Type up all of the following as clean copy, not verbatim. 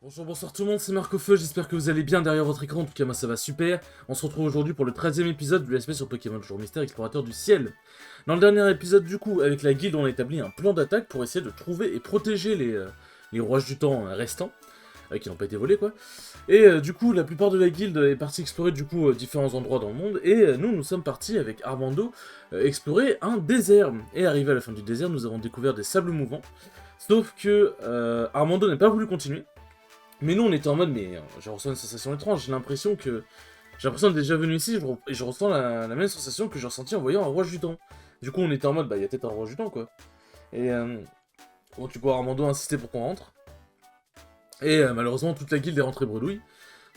Bonjour, bonsoir tout le monde, c'est Marc au feu, j'espère que vous allez bien derrière votre écran, en tout cas moi ça va super. On se retrouve aujourd'hui pour le 13e épisode du SP sur Pokémon Jour Mystère Explorateur du Ciel. Dans le dernier épisode du coup, avec la guilde on a établi un plan d'attaque pour essayer de trouver et protéger les rouages du temps restants, qui n'ont pas été volés quoi. Et du coup la plupart de la guilde est partie explorer du coup différents endroits dans le monde, et nous sommes partis avec Armando explorer un désert. Et arrivé à la fin du désert, nous avons découvert des sables mouvants, sauf que Armando n'a pas voulu continuer. Mais nous, on était en mode, mais je ressens une sensation étrange. J'ai l'impression d'être déjà venu ici et je ressens la même sensation que j'ai ressentie en voyant un roi du temps. Du coup, on était en mode, bah, il y a peut-être un roi du temps, quoi. Et bon, du coup, Armando a insisté pour qu'on rentre. Et malheureusement, toute la guilde est rentrée bredouille.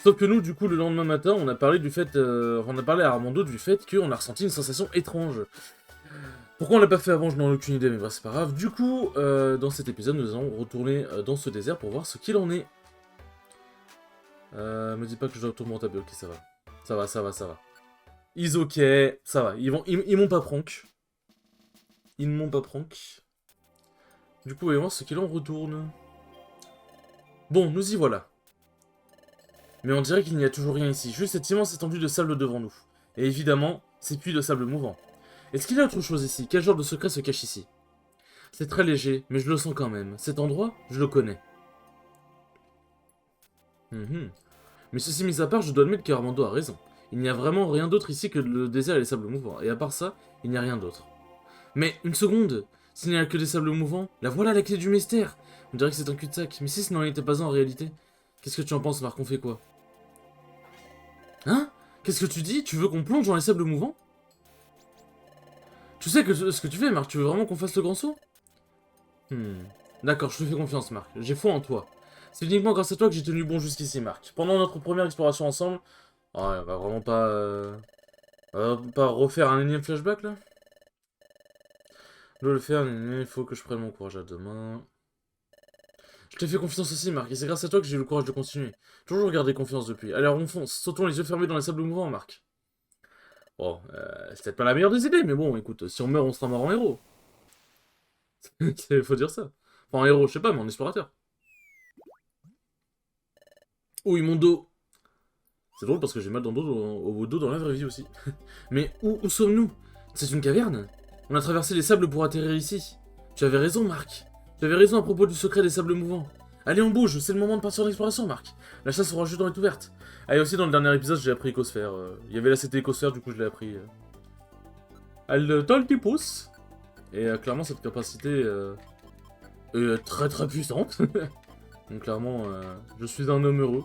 Sauf que nous, du coup, le lendemain matin, on a parlé on a parlé à Armando du fait qu'on a ressenti une sensation étrange. Pourquoi on l'a pas fait avant, je n'en ai aucune idée, mais bah, c'est pas grave. Du coup, dans cet épisode, nous allons retourner dans ce désert pour voir ce qu'il en est. Me dis pas que je dois tout mon taper, ok ça va. Ça va. Ils ok, ça va, ils m'ont pas prank. Ils ne m'ont pas prank. Du coup, voyons voir ce qu'il en retourne. Bon, nous y voilà. Mais on dirait qu'il n'y a toujours rien ici, juste cette immense étendue de sable devant nous. Et évidemment, ces puits de sable mouvant. Est-ce qu'il y a autre chose ici? Quel genre de secret se cache ici? C'est très léger, mais je le sens quand même. Cet endroit, je le connais. Mais ceci mis à part, je dois admettre qu'Armando a raison. Il n'y a vraiment rien d'autre ici que le désert et les sables mouvants, et à part ça, il n'y a rien d'autre. Mais, une seconde! S'il n'y a que des sables mouvants, la voilà la clé du mystère! On dirait que c'est un cul-de-sac, mais si ce n'en était pas un en réalité? Qu'est-ce que tu en penses, Marc? On fait quoi? Hein? Qu'est-ce que tu dis? Tu veux qu'on plonge dans les sables mouvants? Tu sais que ce que tu fais, Marc, tu veux vraiment qu'on fasse le grand saut? D'accord, je te fais confiance, Marc. J'ai foi en toi. C'est uniquement grâce à toi que j'ai tenu bon jusqu'ici, Marc. Pendant notre première exploration ensemble... Ouais, on va vraiment pas... pas refaire un énième flashback, là? Je dois le faire, mais il faut que je prenne mon courage à deux mains. Je t'ai fait confiance aussi, Marc, et c'est grâce à toi que j'ai eu le courage de continuer. Toujours gardé confiance depuis. Alors on fonce, sautons les yeux fermés dans les sables mouvants, Marc. Bon, c'est peut-être pas la meilleure des idées, mais bon, écoute, si on meurt, on sera mort en héros. Faut dire ça. Enfin, en héros, je sais pas, mais en explorateur. Oui, mon dos. C'est drôle parce que j'ai mal dans le dos, au dos dans la vraie vie aussi. Mais où sommes-nous? C'est une caverne? On a traversé les sables pour atterrir ici. Tu avais raison, Marc. Tu avais raison à propos du secret des sables mouvants. Allez, on bouge, c'est le moment de partir en exploration, Marc. La chasse au juste dans est ouverte. Ah, et aussi dans le dernier épisode, j'ai appris Écosphère. Il y avait la CT Écosphère, du coup, je l'ai appris. Elle t'a le petit pouce. Et clairement, cette capacité est très très puissante. Donc, clairement, je suis un homme heureux.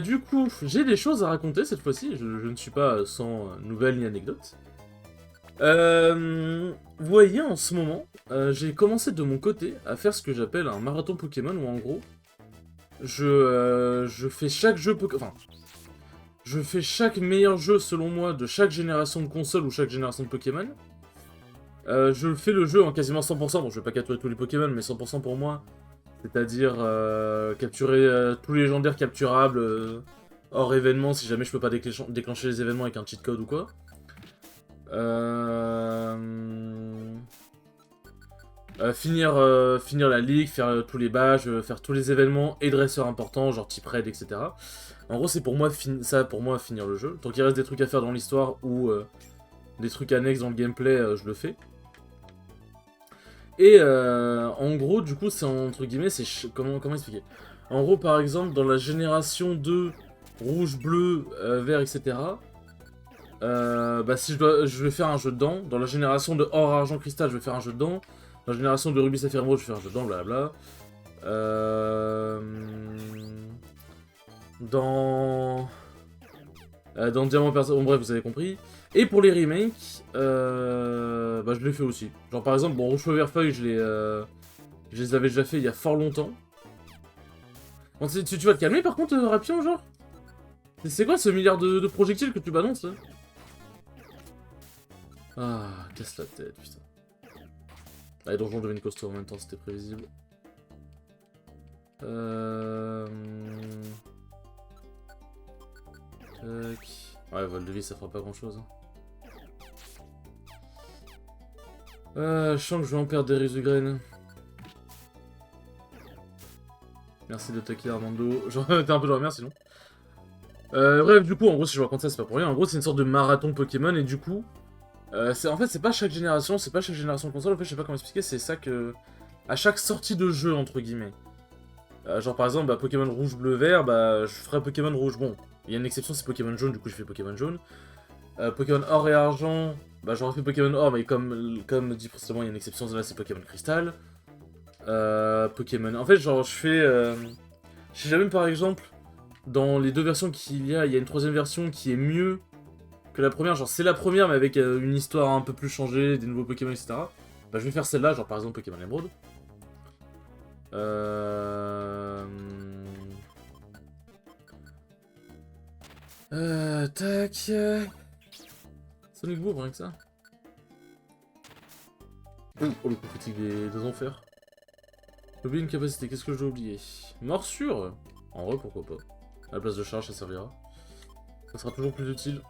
Du coup, j'ai des choses à raconter cette fois-ci. Je ne suis pas sans nouvelles ni anecdotes. Vous voyez, en ce moment, j'ai commencé de mon côté à faire ce que j'appelle un marathon Pokémon, où en gros, je fais chaque jeu Pokémon... Enfin, je fais chaque meilleur jeu, selon moi, de chaque génération de console ou chaque génération de Pokémon. Je fais le jeu en quasiment 100%, bon je vais pas capturer tous les Pokémon, mais 100% pour moi. C'est-à-dire capturer tous les légendaires capturables hors événement, si jamais je peux pas déclencher les événements avec un cheat code ou quoi. Finir la ligue, faire tous les badges, faire tous les événements et dresseurs importants, genre type raid, etc. En gros, c'est pour moi, finir le jeu. Tant qu'il reste des trucs à faire dans l'histoire ou des trucs annexes dans le gameplay, je le fais. Et en gros, du coup, c'est entre guillemets, comment expliquer? En gros, par exemple, dans la génération 2, rouge, bleu, vert, etc. Bah si je vais faire un jeu dedans. Dans la génération de or, argent, cristal, je vais faire un jeu dedans. Dans la génération de rubis, saphir, émeraude, je vais faire un jeu dedans, blablabla. Dans... dans Diamant Persa... Bon bref, vous avez compris. Et pour les remakes, bah je les fais aussi. Genre par exemple, bon, Rouge Feu Vert Feuille, je les avais déjà fait il y a fort longtemps. Bon, tu vas te calmer par contre, Rapion, genre? C'est quoi ce milliard de projectiles que tu balances, là? Ah, casse la tête, putain. Allez, Donjon devient costaud en même temps, c'était prévisible. Tac. Ouais, vol de vie, ça fera pas grand chose. Je sens que je vais en perdre des rises de graines. Merci de taquer Armando. Genre, t'es un peu dans la merde sinon. Bref, du coup, en gros, si je raconte ça, c'est pas pour rien. En gros, c'est une sorte de marathon Pokémon, et du coup... en fait, c'est pas chaque génération de console, en fait, je sais pas comment expliquer, c'est ça que... À chaque sortie de jeu, entre guillemets. Genre, par exemple, bah, Pokémon rouge, bleu, vert, bah, je ferai Pokémon rouge. Bon, il y a une exception, c'est Pokémon jaune, du coup, je fais Pokémon jaune. Pokémon or et argent, bah, j'aurais fait Pokémon or, mais comme dit précédemment, il y a une exception, là, c'est Pokémon cristal. Pokémon... En fait, genre, je fais... Je sais jamais, par exemple, dans les deux versions qu'il y a une troisième version qui est mieux que la première. Genre, c'est la première, mais avec une histoire un peu plus changée, des nouveaux Pokémon, etc. Bah, je vais faire celle-là, genre, par exemple, Pokémon Emerald. Tac... Sonic Boom, rien que ça. Oh, le coup critique des enfers. J'ai oublié une capacité, qu'est-ce que j'ai oublié? Morsure. En vrai, pourquoi pas. À la place de charge, ça servira. Ça sera toujours plus utile.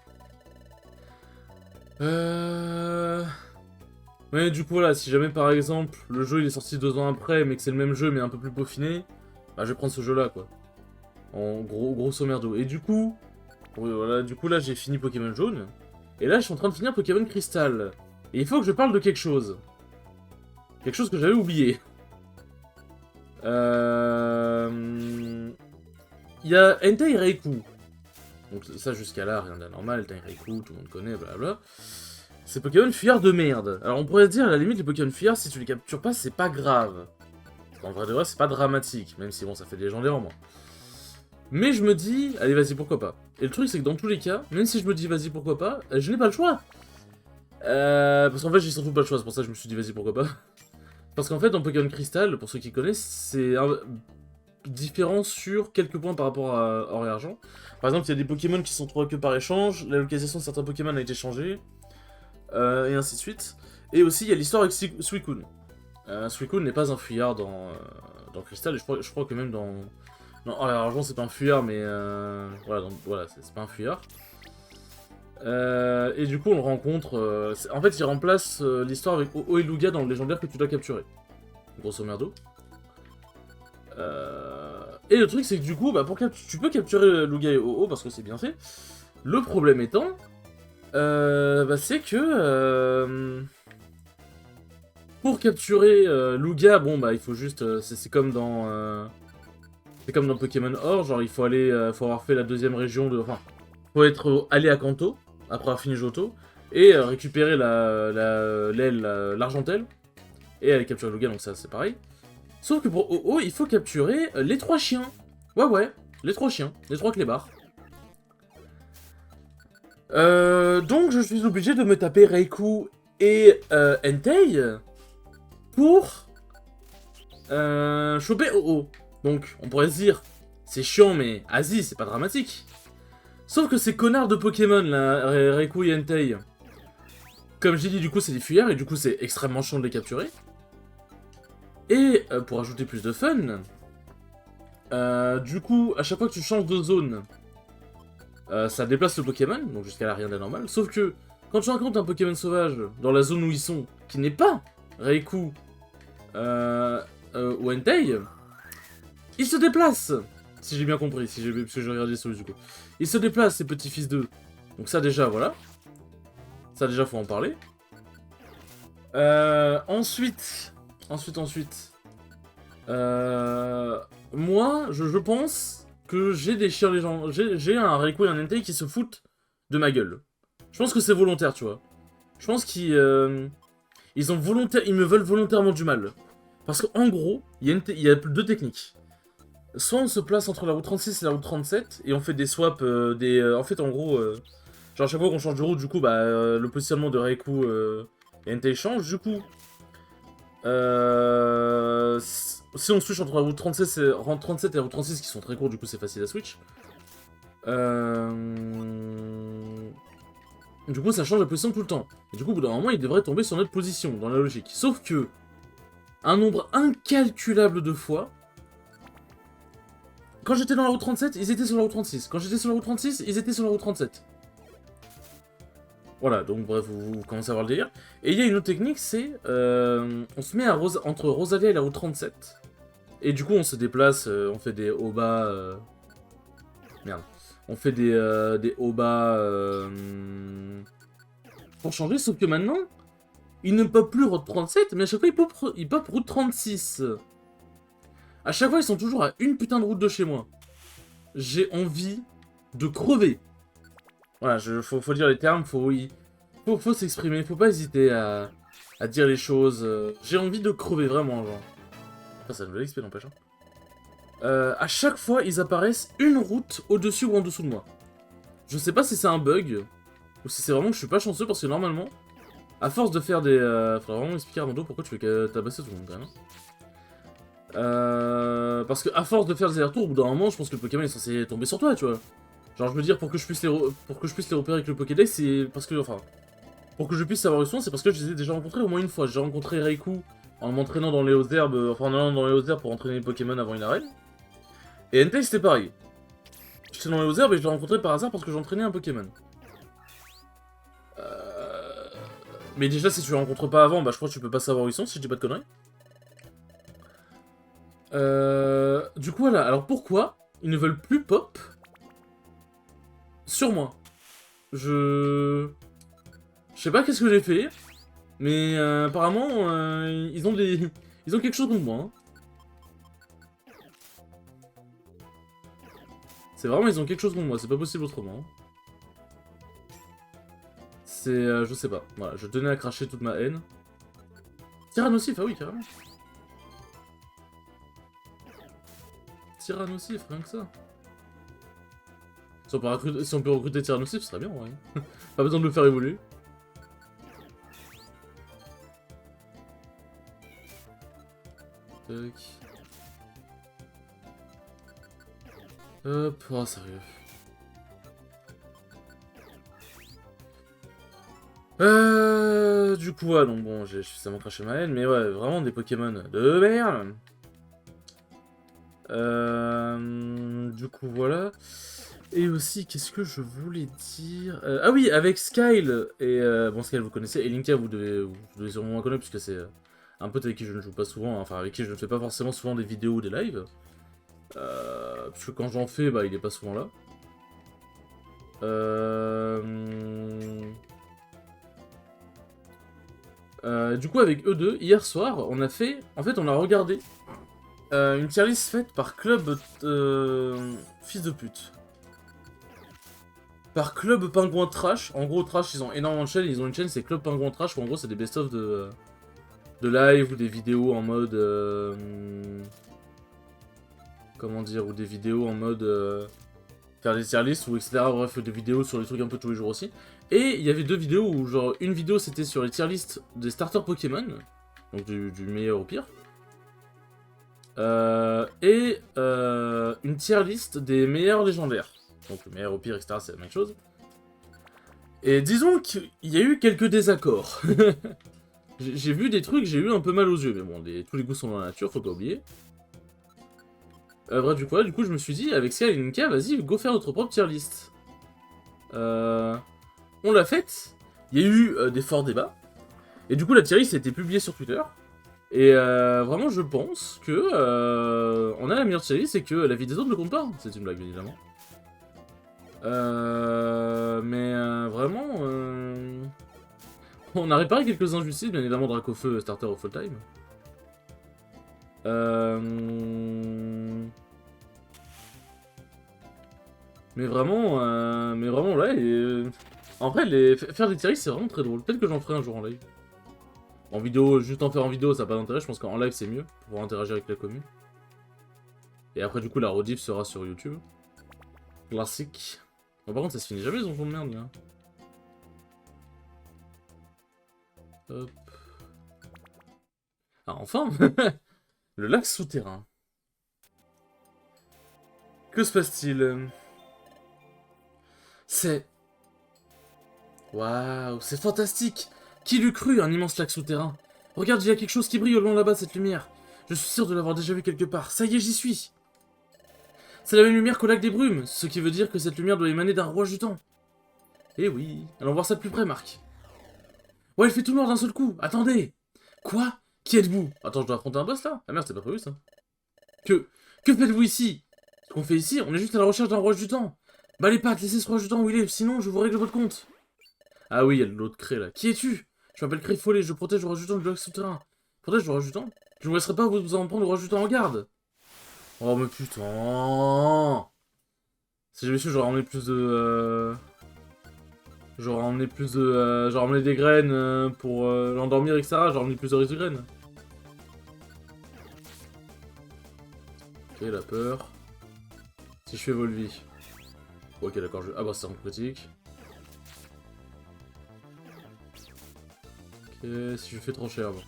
Mais du coup, voilà, si jamais par exemple, le jeu il est sorti 2 ans après, mais que c'est le même jeu, mais un peu plus peaufiné, bah je vais prendre ce jeu-là, quoi. En grosso merdo. Et du coup, voilà, du coup là, j'ai fini Pokémon jaune. Et là, je suis en train de finir Pokémon cristal. Et il faut que je parle de quelque chose. Quelque chose que j'avais oublié. Il y a Entei Reiku. Donc ça, jusqu'à là, rien d'anormal. Entei Reiku, tout le monde connaît, blablabla. C'est Pokémon fuyards de merde. Alors on pourrait se dire, à la limite, les Pokémon fuyards, si tu les captures pas, c'est pas grave. En vrai de vrai, c'est pas dramatique. Même si, bon, ça fait des légendaires en moins. Mais je me dis, allez, vas-y, pourquoi pas. Et le truc, c'est que dans tous les cas, même si je me dis, vas-y, pourquoi pas, je n'ai pas le choix. Parce qu'en fait, j'ai surtout pas le choix. C'est pour ça que je me suis dit, vas-y, pourquoi pas. Parce qu'en fait, dans Pokémon Crystal, pour ceux qui connaissent, c'est différent sur quelques points par rapport à Or et Argent. Par exemple, il y a des Pokémon qui sont trouvés que par échange, la localisation de certains Pokémon a été changée, et ainsi de suite. Et aussi, il y a l'histoire avec Suicune. Suicune n'est pas un fuyard dans Crystal, et je crois que même dans Or et Argent, c'est pas un fuyard, mais voilà, c'est pas un fuyard. Et du coup, on le rencontre. En fait, il remplace l'histoire avec Oh et Lugia dans le légendaire que tu dois capturer. Grosso merdo. Et le truc, c'est que du coup, bah, tu peux capturer Lugia et Oh parce que c'est bien fait. Le problème étant, bah, c'est que pour capturer Lugia, bon, bah, il faut juste. C'est comme dans. C'est comme dans Pokémon Or, genre il faut aller, faut avoir fait la deuxième région de. Enfin, faut être allé à Kanto après avoir fini Johto et récupérer l'aile, l'Argentelle et aller capturer Lugia, donc ça c'est pareil. Sauf que pour Oh, il faut capturer les 3 chiens. Ouais, les 3 chiens, les 3 clébards. Donc je suis obligé de me taper Reiku et Entei pour choper Oh. Donc on pourrait se dire, c'est chiant mais Asie, c'est pas dramatique. Sauf que ces connards de Pokémon là, Reiku et Entei, comme j'ai dit, du coup c'est des fuyards et du coup c'est extrêmement chiant de les capturer. Et pour ajouter plus de fun, du coup, à chaque fois que tu changes de zone, ça déplace le Pokémon, donc jusqu'à là rien d'anormal. Sauf que, quand tu rencontres un Pokémon sauvage dans la zone où ils sont, qui n'est pas Reiku ou Entei, il se déplace. Si j'ai bien compris, parce que j'ai regardé sur du coup. Il se déplace, ces petits fils d'eux. Donc ça déjà, voilà. Ça déjà, faut en parler. Ensuite... moi, je pense que j'ai des chiens légendaires. J'ai un Reiku et un Entei qui se foutent de ma gueule. Je pense que c'est volontaire, tu vois. Je pense qu'ils ils me veulent volontairement du mal. Parce qu'en gros, il y a 2 techniques. Soit on se place entre la route 36 et la route 37, et on fait des swaps, en fait, en gros, genre à chaque fois qu'on change de route, du coup, bah, le positionnement de Reiku et Entei change, du coup. Si on switch entre la route 37 et la route 36 qui sont très courts, du coup c'est facile à switch. Du coup ça change la position tout le temps. Et du coup au bout d'un moment il devrait tomber sur notre position, dans la logique. Sauf que, un nombre incalculable de fois, quand j'étais dans la route 37, ils étaient sur la route 36. Quand j'étais sur la route 36, ils étaient sur la route 37. Voilà, donc bref, vous commencez à voir le délire. Et il y a une autre technique, c'est on se met entre Rosalia et la route 37. Et du coup, on se déplace, on fait des hauts-bas... Merde. On fait des hauts-bas... pour changer, sauf que maintenant, il ne pop plus Route 37, mais à chaque fois, il pop Route 36. À chaque fois, ils sont toujours à une putain de route de chez moi. J'ai envie de crever. Voilà, faut dire les termes, faut s'exprimer, faut pas hésiter à dire les choses. J'ai envie de crever, vraiment, genre. Ça, c'est une nouvelle XP, n'empêche. À chaque fois, ils apparaissent une route au-dessus ou en dessous de moi. Je sais pas si c'est un bug, ou si c'est vraiment que je suis pas chanceux, parce que normalement, à force de faire des... faudra vraiment expliquer à Armando pourquoi tu fais tabasser tout le monde, quand même. Parce que à force de faire des allers-retours, au bout d'un moment, je pense que le Pokémon est censé tomber sur toi, tu vois. Genre, je veux dire, pour que je puisse les repérer avec le Pokédex, c'est parce que, enfin... Pour que je puisse savoir où ils sont, c'est parce que je les ai déjà rencontrés au moins une fois. J'ai rencontré Raikou en m'entraînant dans les hautes herbes, enfin en allant dans les hautes herbes pour entraîner les Pokémon avant une arène. Et Entei c'était pareil. J'étais dans les hautes herbes et je l'ai rencontré par hasard parce que j'entraînais un Pokémon. Mais déjà, si tu les rencontres pas avant, bah je crois que tu peux pas savoir où ils sont, si je dis pas de conneries. Du coup, voilà. Alors pourquoi ils ne veulent plus pop sur moi? Je sais pas qu'est-ce que j'ai fait, mais apparemment, ils ont quelque chose contre moi. Hein. C'est vraiment, ils ont quelque chose contre moi, c'est pas possible autrement. C'est... je sais pas. Voilà, je tenais à cracher toute ma haine. Tyrannosif, ah oui, carrément. Tyrannosif, rien que ça. Si on peut recruter Tyrannosif, ce serait bien, ouais. Pas besoin de le faire évoluer. Tac. Hop, oh sérieux. Du coup, ouais, donc bon, j'ai suffisamment craché ma haine, mais ouais, vraiment des Pokémon de merde. Du coup, voilà. Et aussi, qu'est-ce que je voulais dire ah oui, avec Skyle, et bon, Skyle, vous connaissez, et Linka, vous devez sûrement moins connaître, puisque c'est un pote avec qui je ne joue pas souvent, hein, enfin, avec qui je ne fais pas forcément souvent des vidéos ou des lives. Parce que quand j'en fais, bah, il est pas souvent là. Du coup, avec eux deux, hier soir, on a fait... En fait, on a regardé une tier list faite par Club... fils de pute. Par Club Pingouin Trash. En gros, Trash, ils ont énormément de chaînes. Ils ont une chaîne, c'est Club Pingouin Trash, où en gros, c'est des best-of de live ou des vidéos en mode... comment dire, ou des vidéos en mode... faire des tier lists ou etc. Bref, des vidéos sur les trucs un peu tous les jours aussi. Et il y avait deux vidéos où, genre, une vidéo c'était sur les tier lists des starters Pokémon, donc du meilleur au pire. Et une tier list des meilleurs légendaires. Donc le meilleur au pire, etc. c'est la même chose. Et disons qu'il y a eu quelques désaccords. J'ai vu des trucs, j'ai eu un peu mal aux yeux, mais bon, tous les goûts sont dans la nature, faut pas oublier. Bref, du coup, je me suis dit, avec Sky et Linka, vas-y, go faire notre propre tier list. On l'a faite, il y a eu des forts débats, et du coup, la tier list a été publiée sur Twitter. Et vraiment, je pense que on a la meilleure tier list et que la vie des autres ne compte pas. C'est une blague, bien évidemment. Mais vraiment, on a réparé quelques injustices, bien évidemment, Dracofeu, starter au full time. Mais vraiment, là, en vrai, faire des tier lists, c'est vraiment très drôle. Peut-être que j'en ferai un jour en live. En vidéo, juste en faire en vidéo, ça n'a pas d'intérêt. Je pense qu'en live, c'est mieux pour pouvoir interagir avec la commune. Et après, du coup, la rediff sera sur YouTube. Classique. Bon, par contre, ça se finit jamais, ils ont de merde, là. Hop. Ah, enfin le lac souterrain. Que se passe-t-il? C'est... Waouh, c'est fantastique! Qui l'eût cru, un immense lac souterrain? Regarde, il y a quelque chose qui brille au loin là-bas, cette lumière. Je suis sûr de l'avoir déjà vu quelque part. Ça y est, j'y suis! C'est la même lumière qu'au lac des brumes, ce qui veut dire que cette lumière doit émaner d'un rouage du temps. Eh oui, allons voir ça de plus près, Marc. Ouais, il fait tout noir d'un seul coup. Attendez! Quoi? Qui êtes-vous? Attends, je dois affronter un boss, là? Ah merde, c'est pas prévu, ça. Que... Que faites-vous ici? Ce qu'on fait ici, on est juste à la recherche d'un roi du temps. Bah les pattes, laissez ce roi du temps où il est, sinon je vous règle votre compte. Ah oui, il y a de l'autre cré là. Qui es-tu? Je m'appelle Cré Follet, je protège le roi du temps du lac souterrain. Protège le roi du temps? Je ne vous laisserai pas vous en prendre le roi du temps en garde. Oh mais putain. Si j'avais su, j'aurais emmené plus de... J'aurais emmené plus de... J'aurais emmené des graines pour l'endormir, etc. J'aurais emmené plus de riz de graines. Ok, la peur. Si je fais Volvi. Ok, d'accord, je... Ah bah c'est en critique. Ok, si je fais trop cher, bon.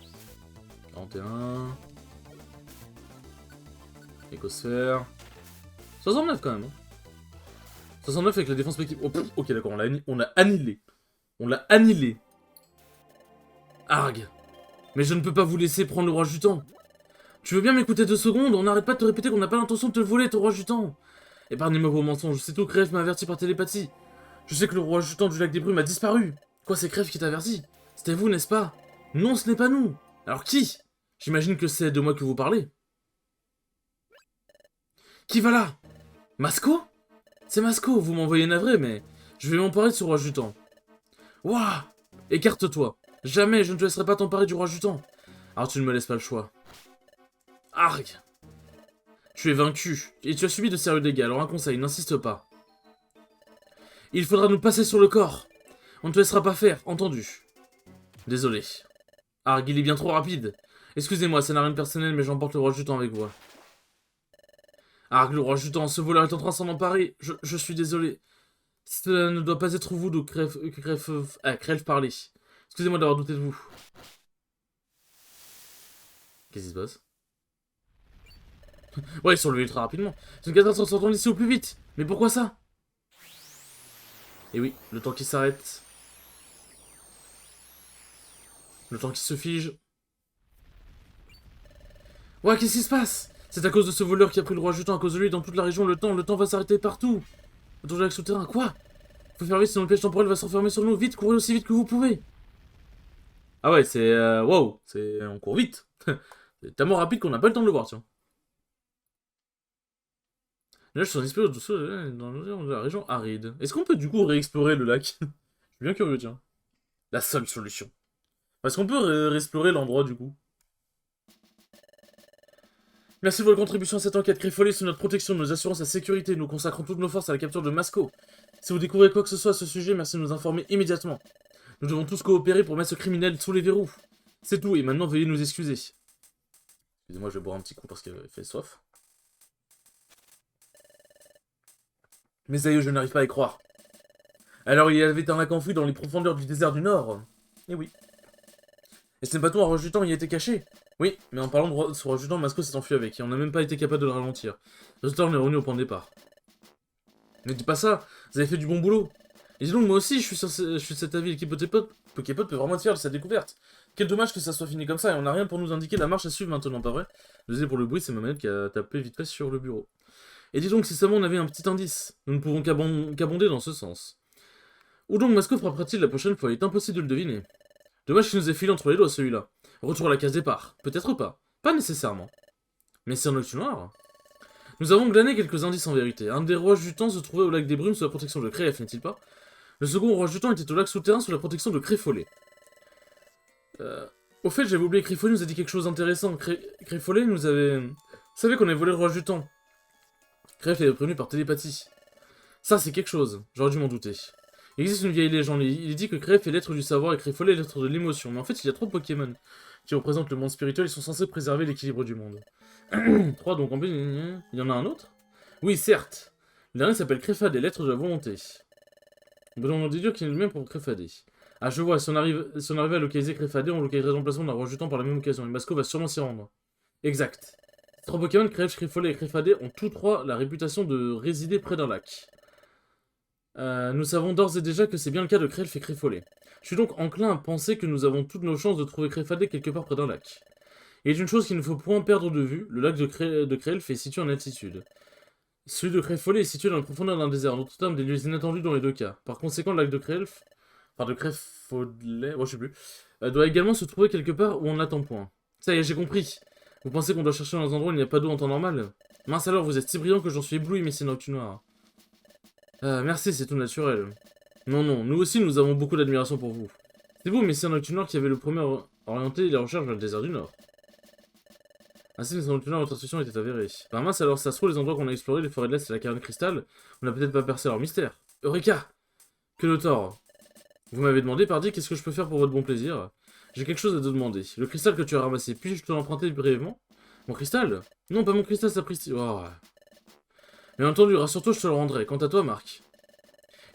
41. Écosphère. 69 quand même. Hein. 69 avec la défense équipe. Oh, ok, d'accord, on l'a annihilé. On l'a annihilé. Arg. Mais je ne peux pas vous laisser prendre le roi du temps. Tu veux bien m'écouter 2 secondes? On n'arrête pas de te répéter qu'on n'a pas l'intention de te le voler, ton roi du temps. Épargnez-moi vos mensonges, c'est tout, Crève m'a averti par télépathie. Je sais que le roi du temps du lac des brumes a disparu. Quoi, c'est Crève qui t'a averti? C'était vous, n'est-ce pas? Non, ce n'est pas nous. Alors qui? J'imagine que c'est de moi que vous parlez. Qui va là? Masco? C'est Masco, vous m'envoyez navré, mais je vais m'emparer de ce roi du temps. Ouah! Écarte-toi. Jamais je ne te laisserai pas t'emparer du roi du temps. Alors tu ne me laisses pas le choix. Arg! Tu es vaincu, et tu as subi de sérieux dégâts, alors un conseil, n'insiste pas. Il faudra nous passer sur le corps. On ne te laissera pas faire, entendu. Désolé. Arg, il est bien trop rapide. Excusez-moi, ça n'a rien de personnel, mais j'emporte le roi du temps avec moi. Arg, le roi du temps, ce voleur est en train de s'en emparer. Je suis désolé. Cela ne doit pas être vous, donc Crève parler. Excusez-moi d'avoir douté de vous. Qu'est-ce qui se passe? Ouais, ils sont levés ultra rapidement. C'est une catastrophe sortant d'ici au plus vite. Mais pourquoi ça? Et oui, le temps qui s'arrête. Le temps qui se fige. Ouais, qu'est-ce qui se passe? C'est à cause de ce voleur qui a pris le roi du temps. À cause de lui, dans toute la région, le temps va s'arrêter partout. Autour du lac souterrain. Quoi? Faut faire vite, sinon le piège temporel va s'enfermer sur nous. Vite, courez aussi vite que vous pouvez. Ah ouais, c'est... wow, c'est... On court vite. C'est tellement rapide qu'on n'a pas le temps de le voir, tiens. Les nuages sont dispersés dans la région aride. Est-ce qu'on peut du coup réexplorer le lac? Je suis bien curieux, tiens. La seule solution. Est-ce qu'on peut réexplorer l'endroit, du coup? Merci de votre contribution à cette enquête. Créfollet, sous notre protection, nous assurons sa sécurité. Nous consacrons toutes nos forces à la capture de Masco. Si vous découvrez quoi que ce soit à ce sujet, merci de nous informer immédiatement. Nous devons tous coopérer pour mettre ce criminel sous les verrous. C'est tout, et maintenant veuillez nous excuser. Excusez-moi, je vais boire un petit coup parce qu'il fait soif. Mes aïeux, je n'arrive pas à y croire. Alors il y avait un lac enfoui dans les profondeurs du désert du Nord. Eh oui. Et ce n'est pas tout, un roi du temps y était caché. Oui, mais en parlant de ce roi du temps, Masco s'est enfui avec, et on n'a même pas été capable de le ralentir. Résultat, on est revenu au point de départ. Ne dis pas ça, vous avez fait du bon boulot. Et dis donc, moi aussi, je suis de cet avis, l'équipe Poképod peut vraiment être fière de sa découverte. Quel dommage que ça soit fini comme ça, et on n'a rien pour nous indiquer la marche à suivre maintenant, pas vrai? Désolé pour le bruit, c'est ma manette qui a tapé vite fait sur le bureau. Et dis donc, si seulement on avait un petit indice, nous ne pouvons qu'abonder dans ce sens. Où donc Masco frappera-t-il la prochaine fois? Il est impossible de le deviner. Dommage qu'il nous ait filé entre les doigts celui-là. Retour à la case départ. Peut-être pas. Pas nécessairement. Mais c'est un octu noir. Nous avons glané quelques indices en vérité. Un des rois du temps se trouvait au lac des Brumes sous la protection de Créef, n'est-il pas? Le second roi du temps était au lac souterrain sous la protection de Créfollet. Au fait, j'avais oublié, Créfollet nous a dit quelque chose d'intéressant. Créfollet nous avait... Vous savez qu'on avait volé le roi du temps. Créef l'avait prévenu par télépathie. Ça, c'est quelque chose. J'aurais dû m'en douter. Il existe une vieille légende. Il dit que Créef est l'être du savoir et Créfollet est l'être de l'émotion. Mais en fait, il y a 3 Pokémon qui représentent le monde spirituel. Ils sont censés préserver l'équilibre du monde. 3, donc en plus, il y en a un autre? Oui, certes. Le dernier s'appelle Créfadé, l'être de la volonté. On peut donc déduire qu'il est le même pour Créfadé. Ah, je vois, si on arrivait à localiser Créfadé, on localiserait l'emplacement d'un roi du temps par la même occasion. Et Masco va sûrement s'y rendre. Exact. Ces 3 Pokémon, Créf, Créfollet et Créfadé, ont tous 3 la réputation de résider près d'un lac. Nous savons d'ores et déjà que c'est bien le cas de Crelf et Créfollet. Je suis donc enclin à penser que nous avons toutes nos chances de trouver Créfadé quelque part près d'un lac. Il est une chose qu'il ne faut point perdre de vue, le lac de Crelf est situé en altitude. Celui de Créfollet est situé dans la profondeur d'un désert, en d'autres termes des lieux inattendus dans les 2 cas. Par conséquent, le lac de Crelf, enfin de Créfollet, je sais plus, doit également se trouver quelque part où on n'attend point. Ça y est, j'ai compris. Vous pensez qu'on doit chercher dans un endroit où il n'y a pas d'eau en temps normal? Mince alors, vous êtes si brillant que j'en suis ébloui, messieurs Noctunoir. Merci, c'est tout naturel. Non, non, nous aussi nous avons beaucoup d'admiration pour vous. C'est vous, messieurs Noctunoir, qui avez le premier orienté les recherches vers le désert du Nord. Ainsi, messieurs Noctunoir, votre intuition était avérée. Bah mince alors, ça se trouve, les endroits qu'on a explorés, les forêts de l'Est et la caverne cristal, on n'a peut-être pas percé leur mystère. Eureka! Que le tort. Vous m'avez demandé, pardi, qu'est-ce que je peux faire pour votre bon plaisir? J'ai quelque chose à te demander. Le cristal que tu as ramassé, puis-je te l'emprunter brièvement? Mon cristal? Non, pas mon cristal, ça pris... Oh. Bien entendu, rassure-toi, je te le rendrai. Quant à toi, Marc,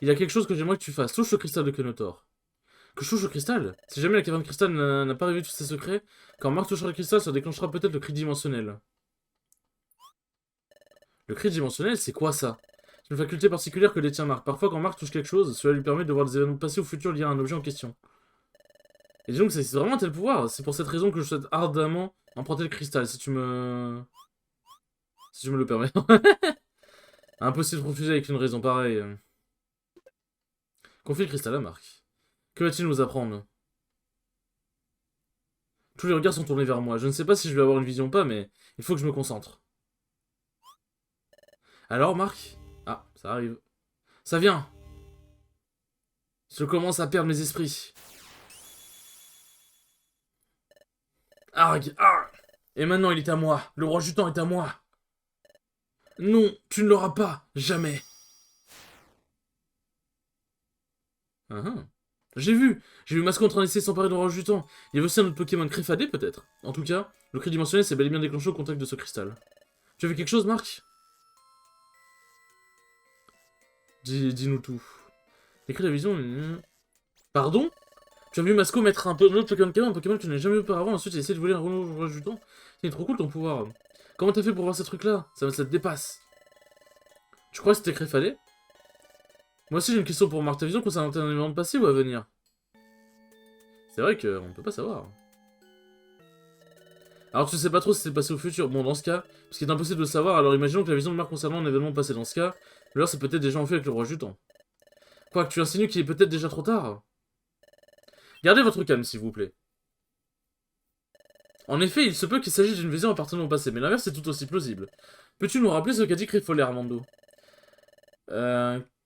il y a quelque chose que j'aimerais que tu fasses. Touche le cristal de Kenotor. Que je touche le cristal? Si jamais la caverne cristal n'a pas révélé tous ses secrets, quand Marc touchera le cristal, ça déclenchera peut-être le cri dimensionnel. Le cri dimensionnel, c'est quoi ça? C'est une faculté particulière que détient Marc. Parfois, quand Marc touche quelque chose, cela lui permet de voir des événements passés ou futurs liés à un objet en question. Et disons que c'est vraiment un tel pouvoir. C'est pour cette raison que je souhaite ardemment emprunter le cristal, si tu me... Si tu me le permets. Impossible de refuser avec une raison pareille. Confie le cristal à Marc. Que va-t-il nous apprendre? Tous les regards sont tournés vers moi. Je ne sais pas si je vais avoir une vision ou pas, mais il faut que je me concentre. Alors, Marc? Ah, ça arrive. Ça vient! Je commence à perdre mes esprits. Arg! Arg! Et maintenant, il est à moi. Le roi du temps est à moi. Non, tu ne l'auras pas. Jamais. J'ai vu. J'ai vu Masco en train d'essayer de s'emparer de roi du temps. Il y avait aussi un autre Pokémon Créfadé, peut-être. En tout cas, le cri dimensionnel s'est bel et bien déclenché au contact de ce cristal. Tu as vu quelque chose, Marc? Dis-nous tout. Écris la vision... Pardon? Tu as vu Masco mettre un autre Pokémon, un Pokémon que je n'ai jamais vu auparavant, ensuite il a essayé de voler un roi du temps. C'est trop cool ton pouvoir. Comment t'as fait pour voir ces trucs-là? Ça te dépasse. Tu crois que c'était Créfadé? Moi aussi j'ai une question pour Marc. Ta vision concerne un événement passé ou à venir? C'est vrai qu'on ne peut pas savoir. Alors tu sais pas trop si c'est passé au futur. Bon, dans ce cas, parce qu'il est impossible de le savoir, alors imaginons que la vision de Marc concernant un événement passé. Dans ce cas, alors c'est peut-être déjà en fait avec le roi du temps. Quoi, que tu insinues qu'il est peut-être déjà trop tard? Gardez votre calme, s'il vous plaît. En effet, il se peut qu'il s'agisse d'une vision appartenant au passé, mais l'inverse est tout aussi plausible. Peux-tu nous rappeler ce qu'a dit Crifolet, Armando?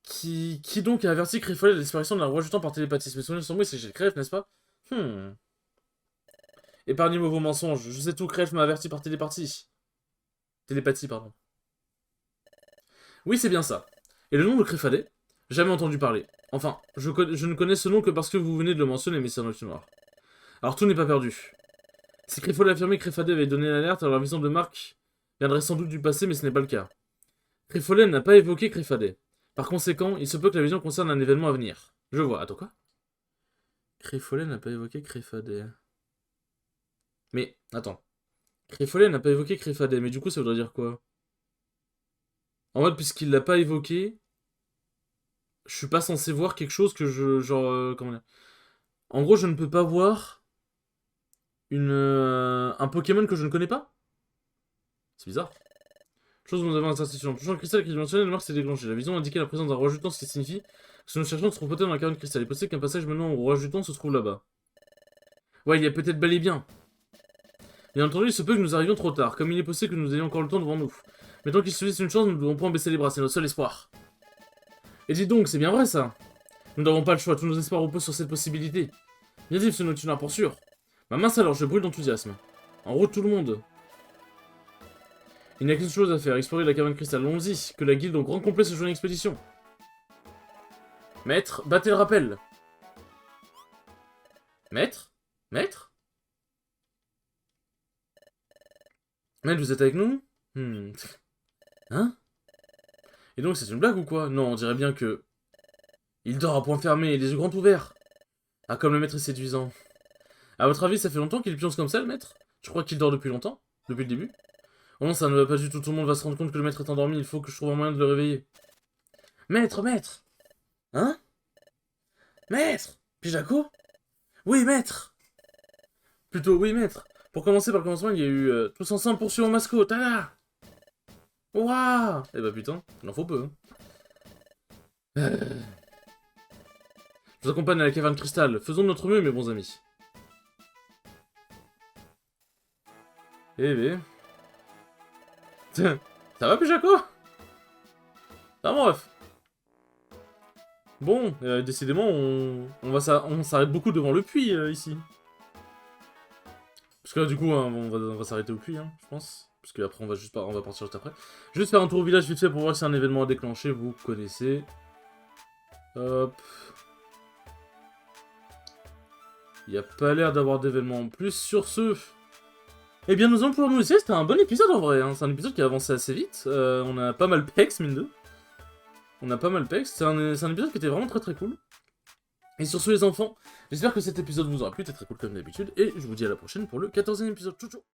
Qui donc a averti Crifolet de la disparition de la roi du temps par télépathie? Mes souvenirs sont bons, c'est chez Crève, n'est-ce pas? Épargnez-moi vos mensonges, je sais tout, Crève m'a averti par télépathie. Télépathie, pardon. Oui, c'est bien ça. Et le nom de Créfadé? Jamais entendu parler. Enfin, je ne connais ce nom que parce que vous venez de le mentionner, Messire Noctunoir. Alors tout n'est pas perdu. Si Créfolet affirmait que Créfadé avait donné l'alerte, alors la vision de Marc viendrait sans doute du passé, mais ce n'est pas le cas. Créfolet n'a pas évoqué Créfadé. Par conséquent, il se peut que la vision concerne un événement à venir. Je vois. Attends, quoi? Créfolet n'a pas évoqué Créfadé. Mais, attends. Créfolet n'a pas évoqué Créfadé, mais du coup, ça voudrait dire quoi? En mode, puisqu'il l'a pas évoqué, je suis pas censé voir quelque chose que je... Genre, comment dire? En gros, je ne peux pas voir un Pokémon que je ne connais pas? C'est bizarre. Chose dont nous avons l'incertitude. En touchant le cristal qui dimensionnel, le marque s'est déclenché. La vision indiquait la présence d'un roi jutant, ce qui signifie que ce que nous cherchons se trouve peut-être dans la caverne cristal. Il est possible qu'un passage menant au roi jutant se trouve là-bas. Ouais, il y a peut-être bel et bien. Bien entendu, il se peut que nous arrivions trop tard, comme il est possible que nous ayons encore le temps devant nous. Mais tant qu'il se laisse une chance, nous ne devons pas en baisser les bras, c'est notre seul espoir. Et dis donc, c'est bien vrai ça. Nous n'avons pas le choix, tous nos espoirs reposent sur cette possibilité. Bien dit, ce Noctunoir, pour sûr. Ma mince alors, je brûle d'enthousiasme. En route tout le monde. Il n'y a qu'une chose à faire, explorer la caverne cristal. Allons-y, que la guilde au grand complet se joigne à l'expédition. Maître, battez le rappel. Maître? Maître? Maître, vous êtes avec nous? Hein? Et donc c'est une blague ou quoi? Non, on dirait bien que... Il dort à point fermé, les yeux grands ouverts. Ah, comme le maître est séduisant. À votre avis, ça fait longtemps qu'il pionce comme ça, le maître? Tu crois qu'il dort depuis longtemps? Depuis le début? Oh non, ça ne va pas du tout, tout le monde va se rendre compte que le maître est endormi, il faut que je trouve un moyen de le réveiller. Maître, maître! Hein? Maître! Pijaco? Oui, maître! Plutôt, oui, maître. Pour commencer par le commencement, il y a eu tous ensemble poursuivons Masco, tada! Ouah! Eh bah putain, il en faut peu. Je vous accompagne à la caverne cristal. Faisons de notre mieux, mes bons amis. Eh ben... Ça va, Péjaco? Ah, mon ref. Bon, décidément, on s'arrête beaucoup devant le puits, ici. Parce que là, du coup, hein, on va s'arrêter au puits, hein, je pense. Parce qu'après, on va partir juste après. Juste faire un tour au village vite fait pour voir si y a un événement à déclencher, vous connaissez. Hop. Il n'y a pas l'air d'avoir d'événement en plus. Sur ce... Eh bien, nous allons pouvoir nous laisser. C'était un bon épisode, en vrai. Hein. C'est un épisode qui a avancé assez vite. On a pas mal pex, mine de. On a pas mal pex. C'est un épisode qui était vraiment très très cool. Et sur ce, les enfants, j'espère que cet épisode vous aura plu. C'était très cool comme d'habitude. Et je vous dis à la prochaine pour le 14e épisode. Ciao, ciao.